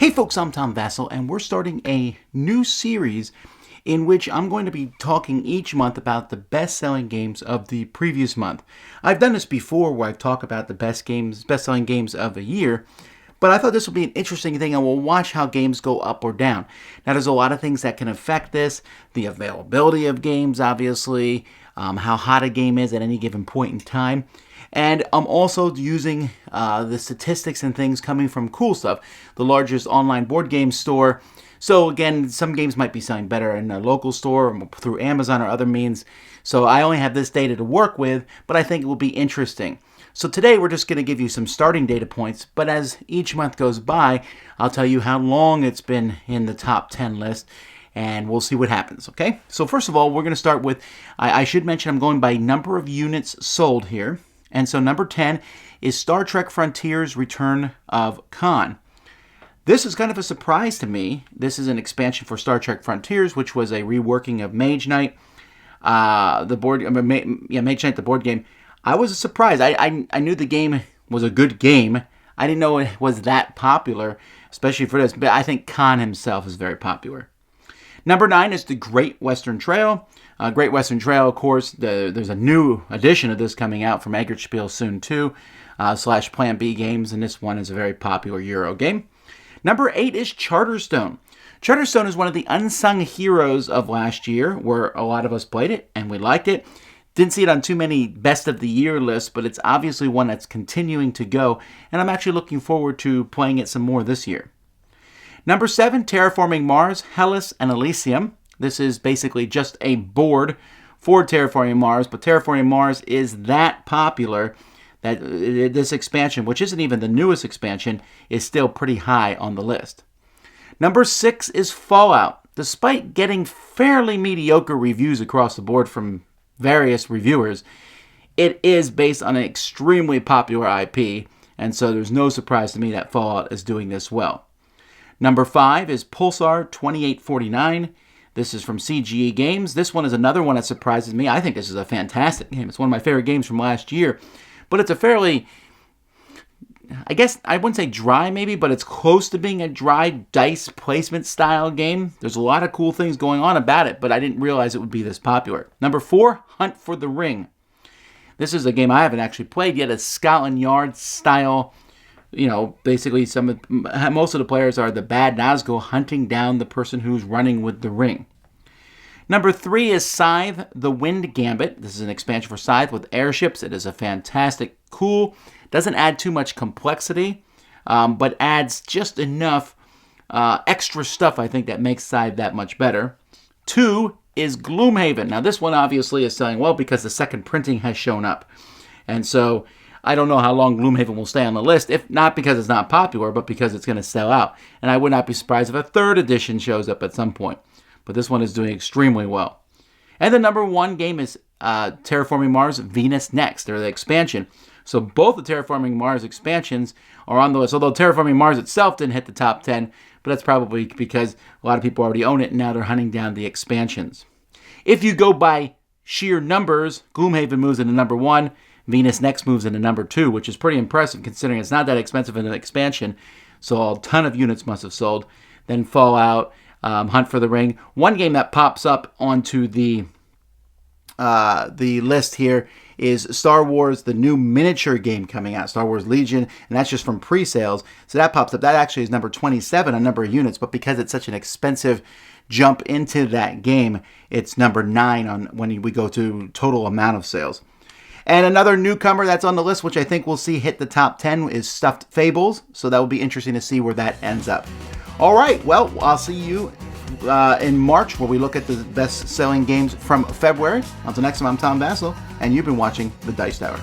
Hey folks, I'm Tom Vasel, and we're starting a new series in which I'm going to be talking each month about the best-selling games of the previous month. I've done this before where I've talked about the best-selling games of a year, but I thought this would be an interesting thing, and we'll watch how games go up or down. Now, there's a lot of things that can affect this. The availability of games, obviously, how hot a game is at any given point in time. And I'm also using the statistics and things coming from Cool Stuff, the largest online board game store. So again, some games might be selling better in a local store or through Amazon or other means. So I only have this data to work with, but I think it will be interesting. So today we're just going to give you some starting data points, but as each month goes by, I'll tell you how long it's been in the top 10 list, and we'll see what happens, okay? So first of all, we're going to start with, I should mention I'm going by number of units sold here. And so number 10 is Star Trek Frontiers Return of Khan. This is kind of a surprise to me. This is an expansion for Star Trek Frontiers, which was a reworking of Mage Knight, Mage Knight, the board game. I was surprised. I knew the game was a good game. I didn't know it was that popular, especially for this. But I think Khan himself is very popular. Number 9 is the Great Western Trail. Great Western Trail, of course, there's a new edition of this coming out from Eggertspiel soon too, / Plan B Games, and this one is a very popular Euro game. Number 8 is Charterstone. Charterstone is one of the unsung heroes of last year, where a lot of us played it, and we liked it. Didn't see it on too many best of the year lists, but it's obviously one that's continuing to go, and I'm actually looking forward to playing it some more this year. Number 7, Terraforming Mars, Hellas, and Elysium. This is basically just a board for Terraforming Mars, but Terraforming Mars is that popular that this expansion, which isn't even the newest expansion, is still pretty high on the list. Number 6 is Fallout. Despite getting fairly mediocre reviews across the board from various reviewers, it is based on an extremely popular IP, and so there's no surprise to me that Fallout is doing this well. Number 5 is Pulsar 2849. This is from CGE Games. This one is another one that surprises me. I think this is a fantastic game. It's one of my favorite games from last year. But it's a fairly, I guess I wouldn't say dry maybe, but it's close to being a dry dice placement style game. There's a lot of cool things going on about it, but I didn't realize it would be this popular. Number 4, Hunt for the Ring. This is a game I haven't actually played yet. It's Scotland Yard style. You know, basically most of the players are the bad Nazgul hunting down the person who's running with the ring. Number 3 is Scythe, the Wind Gambit. This is an expansion for Scythe with airships. It is a fantastic, cool, doesn't add too much complexity, but adds just enough extra stuff, I think, that makes Scythe that much better. 2 is Gloomhaven. Now, this one obviously is selling well because the second printing has shown up. And so I don't know how long Gloomhaven will stay on the list, if not because it's not popular, but because it's going to sell out. And I would not be surprised if a third edition shows up at some point. But this one is doing extremely well. And the number 1 game is Terraforming Mars Venus Next, or the expansion. So both the Terraforming Mars expansions are on the list, although Terraforming Mars itself didn't hit the top 10, but that's probably because a lot of people already own it, and now they're hunting down the expansions. If you go by sheer numbers, Gloomhaven moves into number 1, Venus Next moves into number 2, which is pretty impressive considering it's not that expensive in an expansion, so a ton of units must have sold. Then Fallout, Hunt for the Ring. One game that pops up onto the list here is Star Wars, the new miniature game coming out, Star Wars Legion, and that's just from pre-sales. So that pops up. That actually is number 27 on number of units, but because it's such an expensive jump into that game, it's number 9 on when we go to total amount of sales. And another newcomer that's on the list, which I think we'll see hit the top 10, is Stuffed Fables. So that will be interesting to see where that ends up. All right, well, I'll see you in March where we look at the best-selling games from February. Until next time, I'm Tom Vasel, and you've been watching The Dice Tower.